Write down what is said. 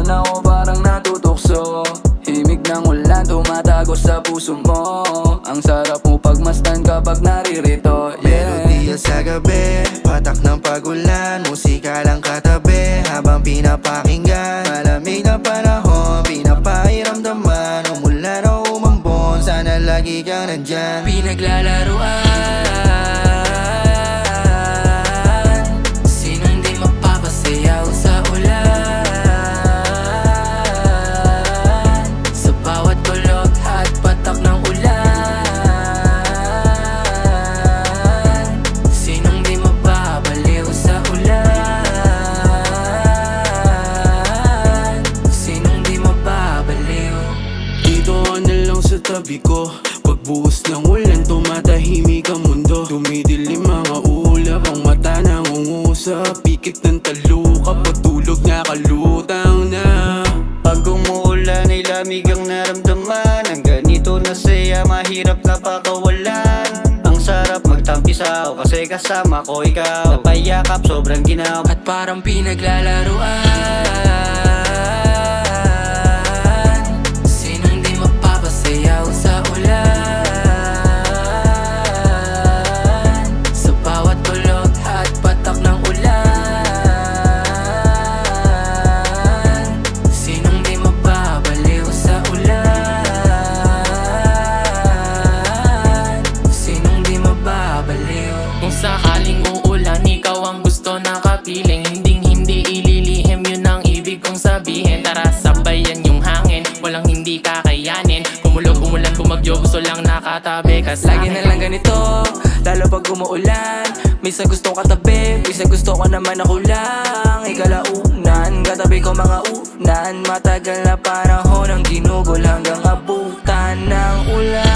Ngayon ako parang natutokso. Himig ng ulan tumatago sa puso mo. Ang sarap mo pagmasdan kapag naririto, yeah. Melodiya sa gabi, patak ng pagulan, musika lang katabi habang pinapakinggan. Malamig na panahon, pinapairamdaman, umulan o umambon, sana lagi kang nandyan. Pinaglalaruan, sinong di mapapasayaw sa ulan. Sa bawat kulog at patak ng ulan, sinong di mababaliw sa ulan. Sinong di mababaliw. Dito ka na lang sa tabi ko. Pagbuhos ng ulan, tumatahimik ang mundo. Tumidilim mga ulap, ang mata nangungusap. Pikit ng taluka, patulog nakalutang na. Pag umuulan ay lamig ang naramdaman. Ang ganito na saya, mahirap na pakawalan. Ang sarap magtampisaw kasi kasama ko ikaw. Napayakap, sobrang ginaw At parang pinaglalaruan, sinong di mapapasayaw sa ulan. Sa bawat kulog at patak ng ulan, sinong di mababaliw sa ulan. Sinong di mababaliw. Kung sakaling uulan, ikaw ang gusto na kapiling. Hindi ililihim, yun ang ibig kong sabihin. Tara sabayan yung hangin, walang hindi kakayanin. Kumulog, umulan, bumagyo, gusto lang nakatabi ka Lagi na sa'kin. lang ganito, lalo pag umuulan. Minsan gusto ko katabi, minsan gusto ko naman ako lang. Ikalaunan, katabi ko mga unan. Matagal na panahon ang ginugol hanggang abutan ng ulan.